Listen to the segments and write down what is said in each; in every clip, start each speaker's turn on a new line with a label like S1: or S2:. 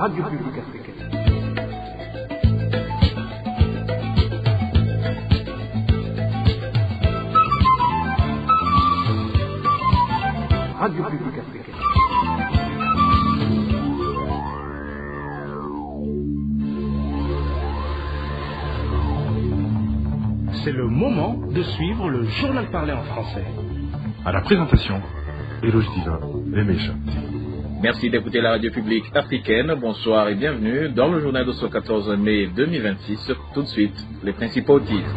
S1: Radio Publique Africaine. Radio Publique Africaine.
S2: C'est le moment de suivre le journal parlé en français.
S3: À la présentation, Eloge Diva, Lemesha.
S4: Merci d'écouter la radio publique africaine. Bonsoir et bienvenue dans le journal de ce 14 mai 2026. Tout de suite, les principaux titres.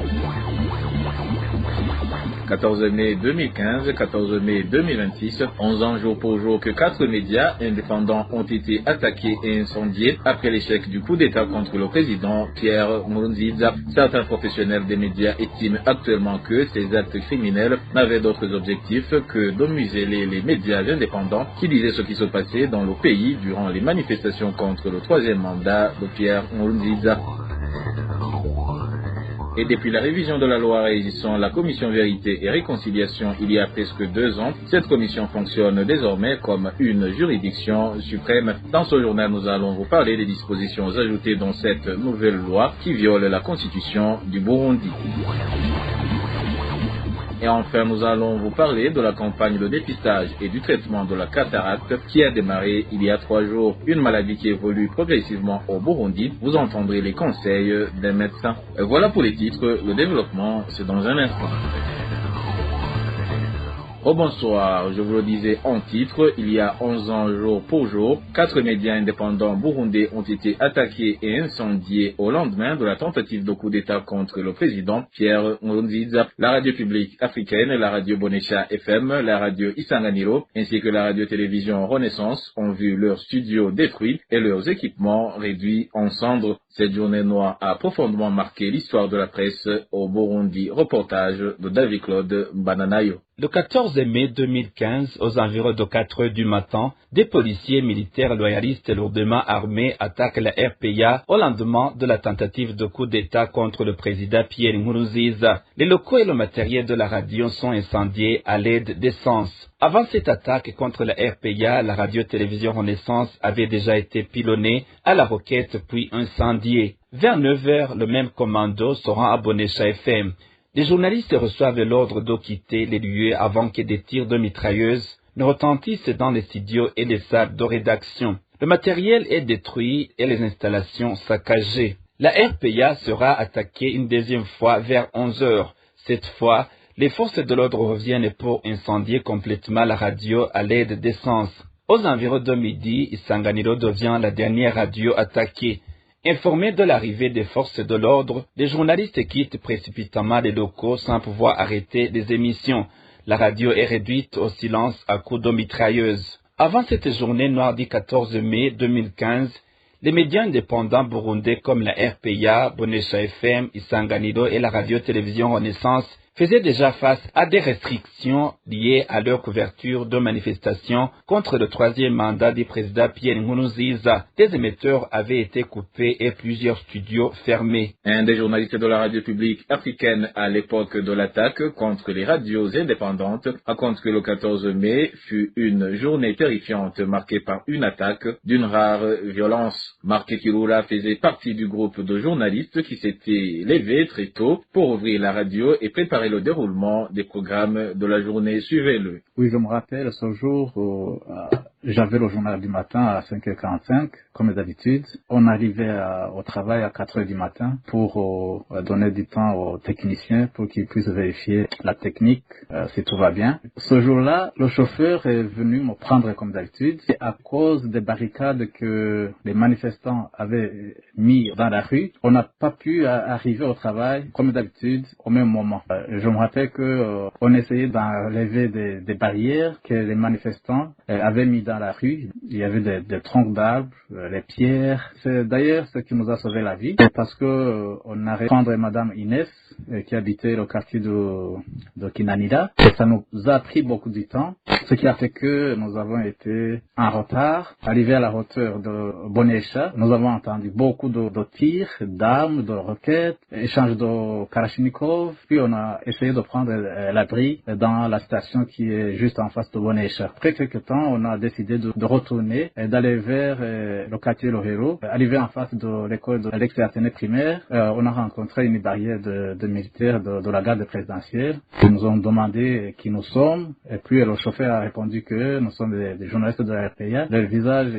S4: 14 mai 2015, 14 mai 2026, 11 ans jour pour jour que 4 médias indépendants ont été attaqués et incendiés après l'échec du coup d'État contre le président Pierre Nkurunziza. Certains professionnels des médias estiment actuellement que ces actes criminels n'avaient d'autres objectifs que de museler les médias indépendants qui disaient ce qui se passait dans le pays durant les manifestations contre le troisième mandat de Pierre Nkurunziza. Et depuis la révision de la loi régissant la commission vérité et réconciliation il y a presque 2 ans, cette commission fonctionne désormais comme une juridiction suprême. Dans ce journal, nous allons vous parler des dispositions ajoutées dans cette nouvelle loi qui viole la constitution du Burundi. Et enfin, nous allons vous parler de la campagne de dépistage et du traitement de la cataracte qui a démarré il y a 3 jours. Une maladie qui évolue progressivement au Burundi. Vous entendrez les conseils d'un médecin. Voilà pour les titres. Le développement, c'est dans un instant. Oh bonsoir, je vous le disais en titre, il y a 11 ans jour pour jour, 4 médias indépendants burundais ont été attaqués et incendiés au lendemain de la tentative de coup d'État contre le président Pierre Nkurunziza. La radio publique africaine, la radio Bonesha FM, la radio Isanganiro, ainsi que la radio-télévision Renaissance ont vu leurs studios détruits et leurs équipements réduits en cendres. Cette journée noire a profondément marqué l'histoire de la presse au Burundi. Reportage de David-Claude Bananayo.
S5: Le 14 mai 2015, aux environs de 4 heures du matin, des policiers militaires loyalistes lourdement armés attaquent la RPA au lendemain de la tentative de coup d'État contre le président Pierre Nkurunziza. Les locaux et le matériel de la radio sont incendiés à l'aide d'essence. Avant cette attaque contre la RPA, la radio-télévision Renaissance avait déjà été pilonnée à la roquette puis incendiée. Vers 9 heures, le même commando se rend à Bonesha FM. Les journalistes reçoivent l'ordre de quitter les lieux avant que des tirs de mitrailleuses ne retentissent dans les studios et les salles de rédaction. Le matériel est détruit et les installations saccagées. La RPA sera attaquée une deuxième fois vers 11 heures. Cette fois, les forces de l'ordre reviennent pour incendier complètement la radio à l'aide d'essence. Aux environs de midi, Isanganiro devient la dernière radio attaquée. Informés de l'arrivée des forces de l'ordre, les journalistes quittent précipitamment les locaux sans pouvoir arrêter les émissions. La radio est réduite au silence à coups de mitrailleuse. Avant cette journée noire du 14 mai 2015, les médias indépendants burundais comme la RPA, Bonesha FM, Isanganiro et la radio-télévision Renaissance faisaient déjà face à des restrictions liées à leur couverture de manifestations contre le troisième mandat du président Pierre Nkurunziza. Des émetteurs avaient été coupés et plusieurs studios fermés.
S4: Un des journalistes de la radio publique africaine à l'époque de l'attaque contre les radios indépendantes raconte que le 14 mai fut une journée terrifiante marquée par une attaque d'une rare violence. Marc Kirula faisait partie du groupe de journalistes qui s'était levé très tôt pour ouvrir la radio et préparer le déroulement des programmes de la journée. Suivez-le.
S6: Oui, je me rappelle ce jour où j'avais le journal du matin à 5h45, comme d'habitude. On arrivait au travail à 4h du matin pour donner du temps aux techniciens pour qu'ils puissent vérifier la technique, si tout va bien. Ce jour-là, le chauffeur est venu me prendre comme d'habitude. Et à cause des barricades que les manifestants avaient mis dans la rue, on n'a pas pu arriver au travail comme d'habitude au même moment. Je me rappelle que on essayait d'enlever des barrières que les manifestants avaient mis dans la rue. Il y avait des troncs d'arbres, les pierres. C'est d'ailleurs ce qui nous a sauvé la vie parce que on a prendre Madame Inès qui habitait le quartier de Kinanida. Et ça nous a pris beaucoup de temps, ce qui a fait que nous avons été en retard. Arrivé à la hauteur de Bonesha, nous avons entendu beaucoup de tirs, d'armes, de roquettes, échange de Kalachnikov. Puis on a essayé de prendre l'abri dans la station qui est juste en face de Bonécha. Après quelques temps, on a décidé de retourner et d'aller vers le quartier Lohero. Arrivé en face de l'école de l'ex-Athénée primaire, on a rencontré une barrière de militaires de la garde présidentielle. Ils nous ont demandé qui nous sommes et puis le chauffeur a répondu que nous sommes des journalistes de la RPA. Leur visage,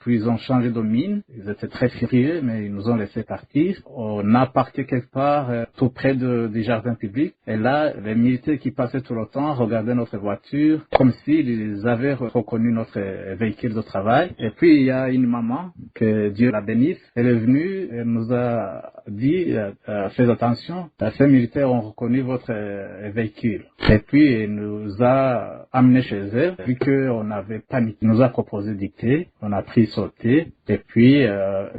S6: puis ils ont changé de mine. Ils étaient très furieux, mais ils nous ont laissé partir. On a parqué quelque part tout près du jardin public. Et là, les militaires qui passaient tout le temps regardaient notre voiture comme s'ils avaient reconnu notre véhicule de travail. Et puis, il y a une maman, que Dieu la bénisse. Elle est venue, elle nous a dit, faites attention, ces militaires ont reconnu votre véhicule. Et puis, elle nous a amenés chez elle, vu qu'on avait paniqué. Elle nous a proposé dicter, on a pris sauter. Et puis,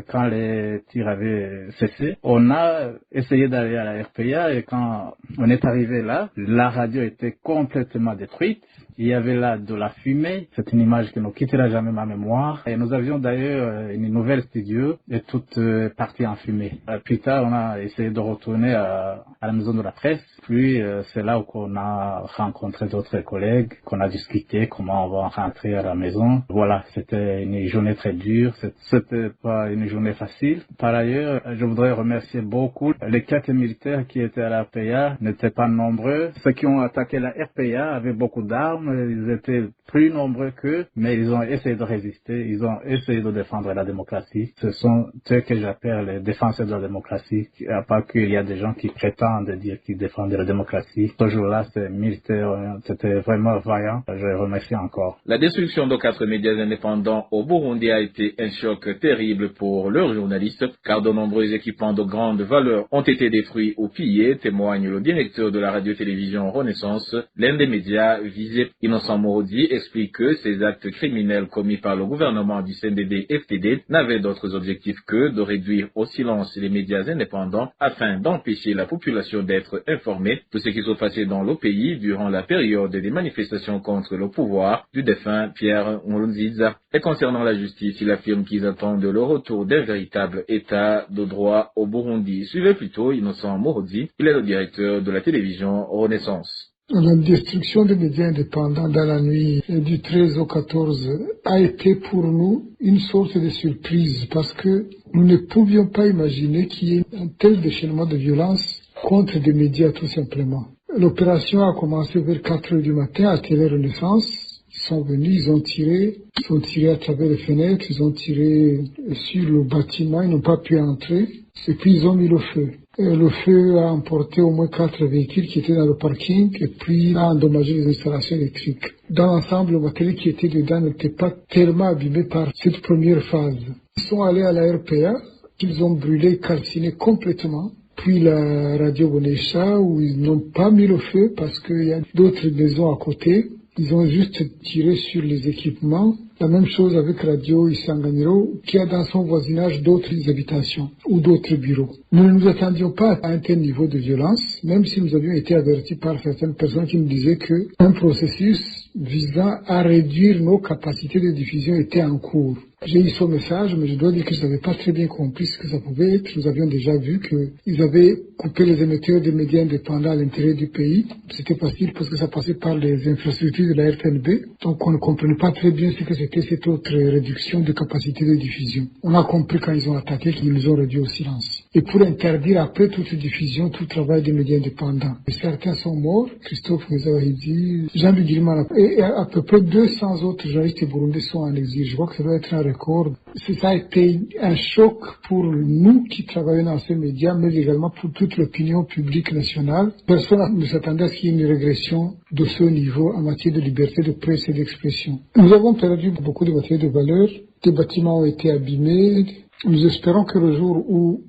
S6: quand les tirs avaient cessé, on a essayé d'aller à la RPA et quand on est arrivé là, la radio était complètement détruite. Il y avait là de la fumée. C'est une image qui ne quittera jamais ma mémoire. Et nous avions d'ailleurs une nouvelle studio et toute partie en fumée. Plus tard, on a essayé de retourner à la maison de la presse. Puis, c'est là où on a rencontré d'autres collègues, qu'on a discuté comment on va rentrer à la maison. Voilà, c'était une journée très dure. C'était pas une journée facile. Par ailleurs, je voudrais remercier beaucoup les 4 militaires qui étaient à la RPA. N'étaient pas nombreux. Ceux qui ont attaqué la RPA avaient beaucoup d'armes. Ils étaient plus nombreux qu'eux, mais ils ont essayé de résister, ils ont essayé de défendre la démocratie. Ce sont ceux que j'appelle les défenseurs de la démocratie, à part qu'il y a des gens qui prétendent dire qu'ils défendent la démocratie. Ce jour-là, ces militaires, c'était vraiment vaillant. Je les remercie encore.
S4: La destruction de 4 médias indépendants au Burundi a été un choc terrible pour leurs journalistes, car de nombreux équipements de grande valeur ont été détruits ou pillés, témoigne le directeur de la radio-télévision Renaissance. L'un des médias visés, Innocent Morodi, explique que ces actes criminels commis par le gouvernement du CNDD-FDD n'avaient d'autres objectifs que de réduire au silence les médias indépendants afin d'empêcher la population d'être informée de ce qui se passait dans le pays durant la période des manifestations contre le pouvoir du défunt Pierre Nkurunziza. Et concernant la justice, il affirme qu'ils attendent le retour d'un véritable état de droit au Burundi. Suivez plutôt Innocent Morodi, il est le directeur de la télévision Renaissance.
S7: La destruction des médias indépendants dans la nuit du 13 au 14 a été pour nous une sorte de surprise parce que nous ne pouvions pas imaginer qu'il y ait un tel déchaînement de violence contre des médias tout simplement. L'opération a commencé vers 4 heures du matin à Télé Renaissance. Ils sont venus, ils ont tiré à travers les fenêtres, ils ont tiré sur le bâtiment, ils n'ont pas pu entrer et puis ils ont mis le feu. Le feu a emporté au moins 4 véhicules qui étaient dans le parking et puis a endommagé les installations électriques. Dans l'ensemble, le matériel qui était dedans n'était pas tellement abîmé par cette première phase. Ils sont allés à la RPA, qu'ils ont brûlé, calciné complètement. Puis la radio Bonécha où ils n'ont pas mis le feu parce qu'il y a d'autres maisons à côté. Ils ont juste tiré sur les équipements. La même chose avec Radio Isanganiro, qui a dans son voisinage d'autres habitations ou d'autres bureaux. Nous ne nous attendions pas à un tel niveau de violence, même si nous avions été avertis par certaines personnes qui nous disaient qu'un processus visant à réduire nos capacités de diffusion était en cours. J'ai eu ce message, mais je dois dire que je n'avais pas très bien compris ce que ça pouvait être. Nous avions déjà vu qu'ils avaient coupé les émetteurs des médias indépendants à l'intérieur du pays. C'était facile parce que ça passait par les infrastructures de la RTNB. Donc on ne comprenait pas très bien ce que c'était cette autre réduction de capacité de diffusion. On a compris quand ils ont attaqué qu'ils nous ont réduit au silence. Et pour interdire après toute diffusion, tout travail des médias indépendants. Et certains sont morts, Christophe Ngezawahidi, Jean-Luc Guillemard, et à peu près 200 autres journalistes burundais sont en exil. Je crois que ça doit être un record. Ça a été un choc pour nous qui travaillons dans ces médias, mais également pour toute l'opinion publique nationale. Personne ne s'attendait à ce qu'il y ait une régression de ce niveau en matière de liberté de presse et d'expression. Nous avons perdu beaucoup de matériel de valeur, des bâtiments ont été abîmés. Nous espérons que le jour où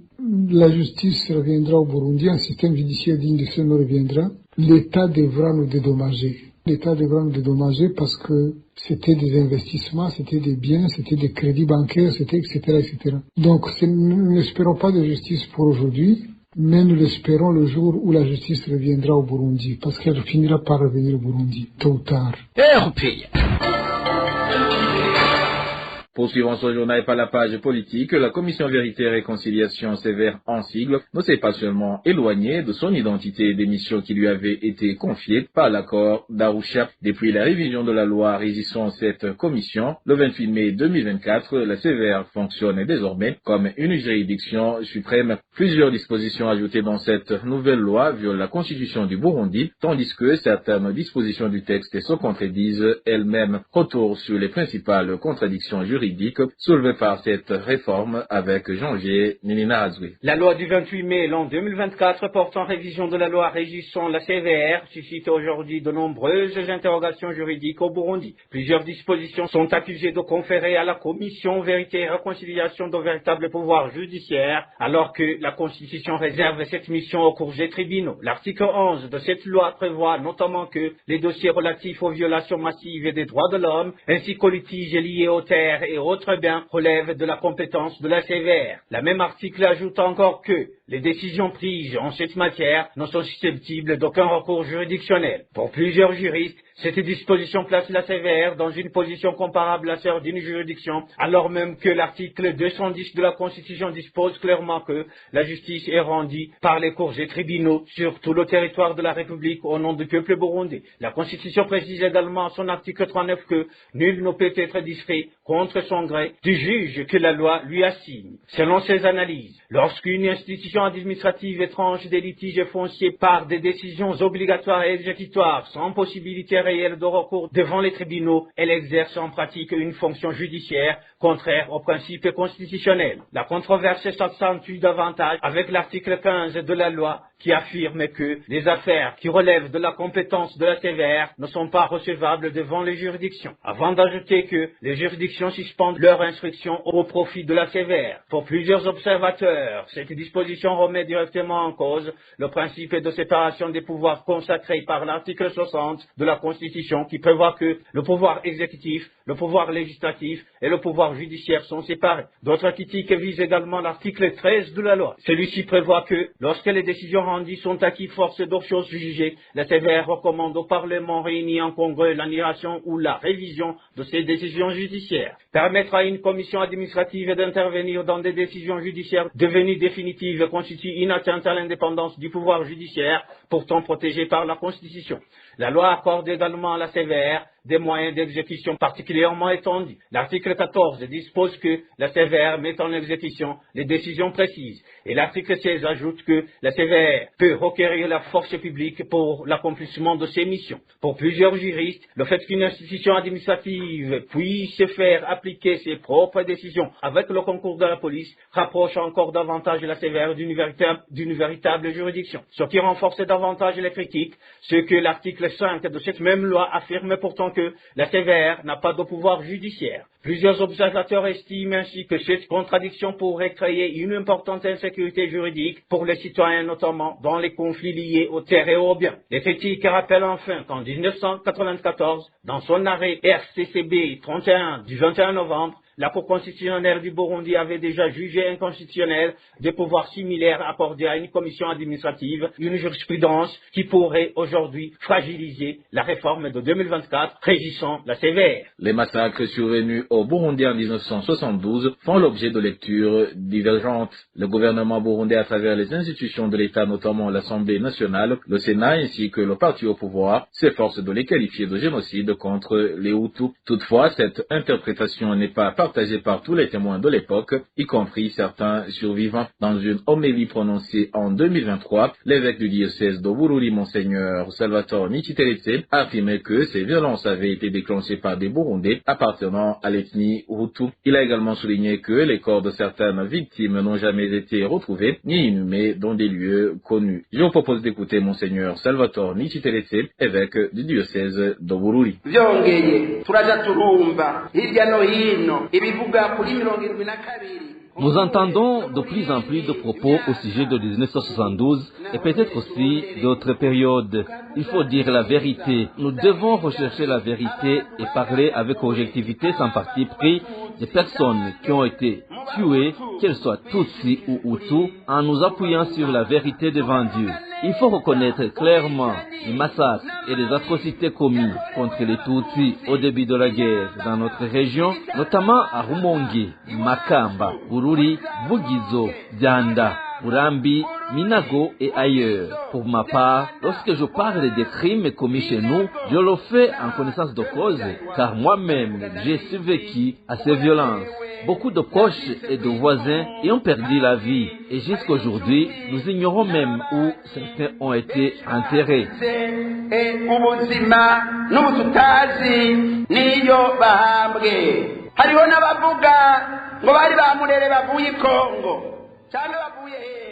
S7: la justice reviendra au Burundi, un système judiciaire digne de ce nom reviendra, l'État devra nous dédommager. L'État devra nous dédommager parce que c'était des investissements, c'était des biens, c'était des crédits bancaires, c'était etc., etc. Donc nous n'espérons pas de justice pour aujourd'hui, mais nous l'espérons le jour où la justice reviendra au Burundi, parce qu'elle finira par revenir au Burundi, tôt ou tard.
S4: Poursuivant son journal par la page politique, la commission Vérité et Réconciliation sévère en sigle ne s'est pas seulement éloignée de son identité et des missions qui lui avaient été confiées par l'accord d'Arusha. Depuis la révision de la loi régissant cette commission, le 28 mai 2024, la sévère fonctionne désormais comme une juridiction suprême. Plusieurs dispositions ajoutées dans cette nouvelle loi violent la constitution du Burundi, tandis que certaines dispositions du texte se contredisent elles-mêmes. Retour sur les principales contradictions juridiques soulevées par cette réforme avec Jean-G. Nina Azoui.
S8: La loi du 28 mai l'an 2024 portant révision de la loi régissant la CVR suscite aujourd'hui de nombreuses interrogations juridiques au Burundi. Plusieurs dispositions sont accusées de conférer à la commission Vérité et Réconciliation de véritables pouvoirs judiciaires, alors que la Constitution réserve cette mission aux cours des tribunaux. L'article 11 de cette loi prévoit notamment que les dossiers relatifs aux violations massives des droits de l'homme, ainsi qu'aux litiges liés aux terres et autres biens, relèvent de la compétence de la CVR. La même article ajoute encore que les décisions prises en cette matière ne sont susceptibles d'aucun recours juridictionnel. Pour plusieurs juristes, cette disposition place la CVR dans une position comparable à celle d'une juridiction, alors même que l'article 210 de la Constitution dispose clairement que la justice est rendue par les cours et tribunaux sur tout le territoire de la République au nom du peuple burundais. La Constitution précise également à son article 39 que nul ne peut être distrait contre son gré du juge que la loi lui assigne. Selon ces analyses, lorsqu'une institution administrative étrange des litiges fonciers par des décisions obligatoires et exécutoires sans possibilité réelle de recours devant les tribunaux, elle exerce en pratique une fonction judiciaire contraire aux principes constitutionnels. La controverse s'accentue davantage avec l'article 15 de la loi qui affirme que les affaires qui relèvent de la compétence de la CVR ne sont pas recevables devant les juridictions, avant d'ajouter que les juridictions suspendent leur instruction au profit de la CVR. Pour plusieurs observateurs, cette disposition remet directement en cause le principe de séparation des pouvoirs consacré par l'article 60 de la Constitution qui prévoit que le pouvoir exécutif, le pouvoir législatif et le pouvoir judiciaire sont séparés. D'autres critiques visent également l'article 13 de la loi. Celui-ci prévoit que lorsque les décisions rendues sont acquises force d'autres choses jugées, la CVR recommande au Parlement réuni en congrès l'annulation ou la révision de ces décisions judiciaires. Permettre à une commission administrative d'intervenir dans des décisions judiciaires devenues définitives constitue une atteinte à l'indépendance du pouvoir judiciaire, pourtant protégée par la Constitution. La loi accorde également à la CVR des moyens d'exécution particulièrement étendus. L'article 14 dispose que la CVR met en exécution les décisions précises. Et l'article 16 ajoute que la CVR peut requérir la force publique pour l'accomplissement de ses missions. Pour plusieurs juristes, le fait qu'une institution administrative puisse faire appliquer ses propres décisions avec le concours de la police rapproche encore davantage la CVR d'une véritable juridiction. Ce qui renforce davantage les critiques, c'est que l'article 5 de cette même loi affirme pourtant que la CVR n'a pas de pouvoir judiciaire. Plusieurs observateurs estiment ainsi que cette contradiction pourrait créer une importante insécurité juridique pour les citoyens, notamment dans les conflits liés aux terres et aux biens. Les critiques rappellent enfin qu'en 1994, dans son arrêt RCCB 31 du 21 novembre, la Cour constitutionnelle du Burundi avait déjà jugé inconstitutionnel des pouvoirs similaires accordés à une commission administrative, une jurisprudence qui pourrait aujourd'hui fragiliser la réforme de 2024 régissant la CVR.
S4: Les massacres survenus au Burundi en 1972 font l'objet de lectures divergentes. Le gouvernement burundais, à travers les institutions de l'État, notamment l'Assemblée nationale, le Sénat ainsi que le parti au pouvoir, s'efforcent de les qualifier de génocide contre les Hutus. Toutefois, cette interprétation n'est pas partagée par tous les témoins de l'époque, y compris certains survivants. Dans une homélie prononcée en 2023, l'évêque du diocèse de Bururi, Monseigneur Salvatore Nichiteretse, a affirmé que ces violences avaient été déclenchées par des Burundais appartenant à l'ethnie Hutu. Il a également souligné que les corps de certaines victimes n'ont jamais été retrouvés ni inhumés dans des lieux connus. Je vous propose d'écouter Monseigneur Salvatore Nichiteretse, évêque du diocèse de Bururi.
S9: Nous entendons de plus en plus de propos au sujet de 1972 et peut-être aussi d'autres périodes. Il faut dire la vérité. Nous devons rechercher la vérité et parler avec objectivité sans parti pris des personnes qui ont été tuées, qu'elles soient Tutsi ou Hutu, en nous appuyant sur la vérité devant Dieu. Il faut reconnaître clairement les massacres et les atrocités commis contre les Tutsis au début de la guerre dans notre région, notamment à Rumonge, Makamba, Bururi, Bugizo, Dianda, Burambi, Minago et ailleurs. Pour ma part, lorsque je parle des crimes commis chez nous, je le fais en connaissance de cause, car moi-même, j'ai survécu à ces violences. Beaucoup de proches et de voisins y ont perdu la vie, et jusqu'aujourd'hui, nous ignorons même où certains ont été enterrés.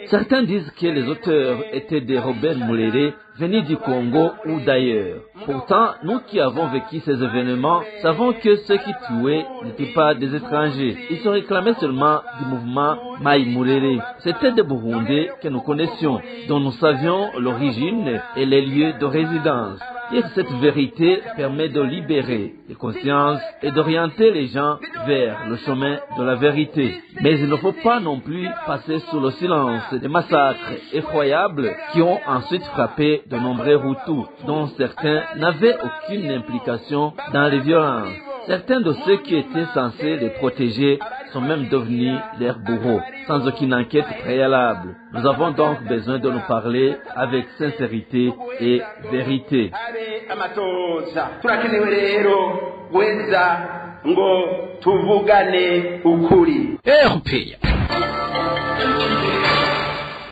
S9: Certains disent que les auteurs étaient des rebelles Mouleré venus du Congo ou d'ailleurs. Pourtant, nous qui avons vécu ces événements, savons que ceux qui tuaient n'étaient pas des étrangers. Ils se réclamaient seulement du mouvement Maï Mouleré. C'était des Burundais que nous connaissions, dont nous savions l'origine et les lieux de résidence. Dire cette vérité permet de libérer les consciences et d'orienter les gens vers le chemin de la vérité. Mais il ne faut pas non plus passer sous le silence des massacres effroyables qui ont ensuite frappé de nombreux Hutus, dont certains n'avaient aucune implication dans les violences. Certains de ceux qui étaient censés les protéger sont même devenus leurs bourreaux, sans aucune enquête préalable. Nous avons donc besoin de nous parler avec sincérité et vérité.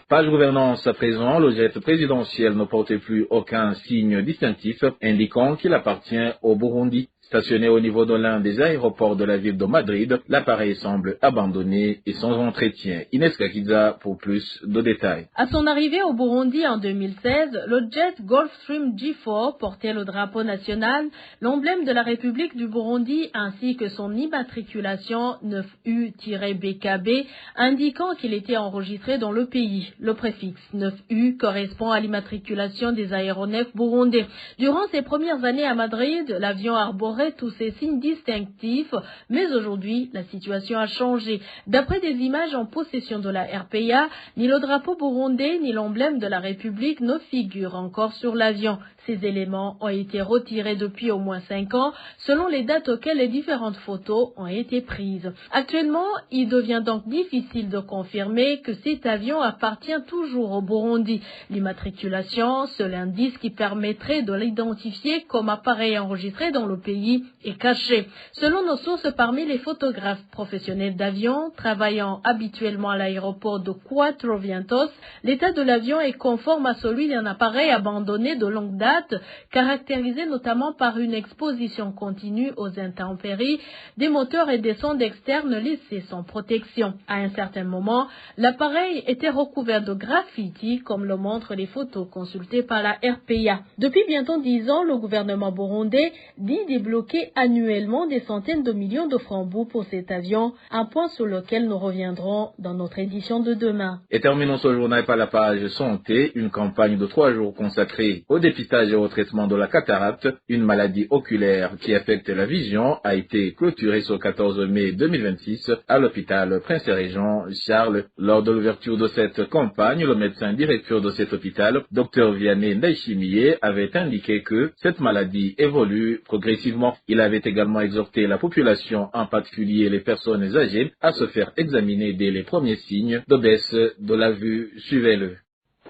S4: Page gouvernance à présent, le jet présidentiel ne portait plus aucun signe distinctif indiquant qu'il appartient au Burundi. Stationné au niveau de l'un des aéroports de la ville de Madrid, l'appareil semble abandonné et sans entretien. Inès Kakiza pour plus de détails.
S10: À son arrivée au Burundi en 2016, le jet Gulfstream G4 portait le drapeau national, l'emblème de la République du Burundi ainsi que son immatriculation 9U-BKB indiquant qu'il était enregistré dans le pays. Le préfixe 9U correspond à l'immatriculation des aéronefs burundais. Durant ses premières années à Madrid, l'avion arborait tous ces signes distinctifs, mais aujourd'hui, la situation a changé. D'après des images en possession de la RPA, ni le drapeau burundais ni l'emblème de la République ne figurent encore sur l'avion. Ces éléments ont été retirés depuis au moins 5 ans, selon les dates auxquelles les différentes photos ont été prises. Actuellement, il devient donc difficile de confirmer que cet avion appartient toujours au Burundi. L'immatriculation, seul indice qui permettrait de l'identifier comme appareil enregistré dans le pays, est caché. Selon nos sources, parmi les photographes professionnels d'avions travaillant habituellement à l'aéroport de Quatro Vientos, l'état de l'avion est conforme à celui d'un appareil abandonné de longue date, caractérisé notamment par une exposition continue aux intempéries, des moteurs et des sondes externes laissés sans protection. À un certain moment, l'appareil était recouvert de graffitis, comme le montrent les photos consultées par la RPA. Depuis bientôt 10 ans, le gouvernement burundais dit débloquer annuellement des centaines de millions de francs pour cet avion, un point sur lequel nous reviendrons dans notre édition de demain.
S4: Et terminons ce journal par la page santé, une campagne de 3 jours consacrée au dépistage et au traitement de la cataracte, une maladie oculaire qui affecte la vision, a été clôturée ce 14 mai 2026 à l'hôpital Prince-Régent Charles. Lors de l'ouverture de cette campagne, le médecin directeur de cet hôpital, Dr Vianney Ndaishimiye, avait indiqué que cette maladie évolue progressivement. Il avait également exhorté la population, en particulier les personnes âgées, à se faire examiner dès les premiers signes de baisse de la vue. Suivez-le.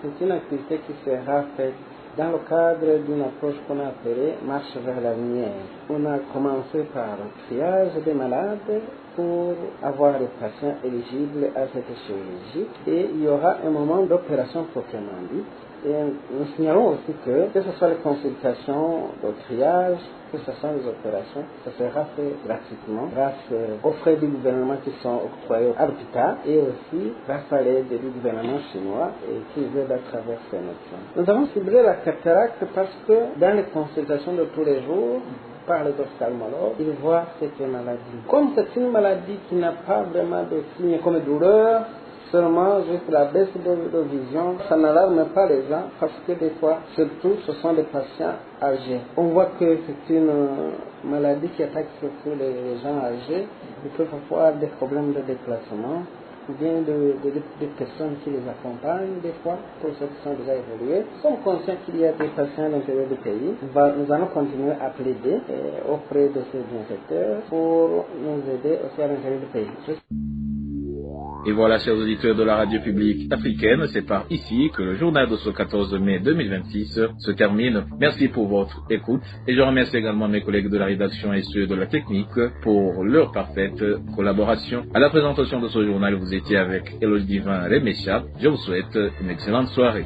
S11: C'est une activité qui sera faite dans le cadre d'une approche qu'on a appelée marche vers la lumière. On a commencé par le triage des malades pour avoir des patients éligibles à cette chirurgie et il y aura un moment d'opération proprement dit. Et nous signalons aussi que ce soit les consultations, le triage, que ce soit les opérations, ça sera fait gratuitement grâce aux frais du gouvernement qui sont octroyés à l'hôpital et aussi grâce à l'aide du gouvernement chinois et qui aide à travers ces médecins. Nous avons ciblé la cataracte parce que dans les consultations de tous les jours, par les ophtalmologues, ils voient cette maladie. Comme c'est une maladie qui n'a pas vraiment de signes comme douleur, seulement juste la baisse de vision, ça n'alarme pas les gens parce que des fois, surtout, ce sont des patients âgés. On voit que c'est une maladie qui attaque surtout les gens âgés. Ils peuvent avoir des problèmes de déplacement ou bien des personnes qui les accompagnent des fois, pour ceux qui sont déjà évolués. Nous sommes conscients qu'il y a des patients à l'intérieur du pays. Nous allons continuer à plaider auprès de ces bienfaiteurs pour nous aider aussi à l'intérieur du pays.
S4: Et voilà, chers auditeurs de la radio publique africaine, c'est par ici que le journal de ce 14 mai 2026 se termine. Merci pour votre écoute et je remercie également mes collègues de la rédaction et ceux de la technique pour leur parfaite collaboration. À la présentation de ce journal, vous étiez avec Eloge Divin Remesha. Je vous souhaite une excellente soirée.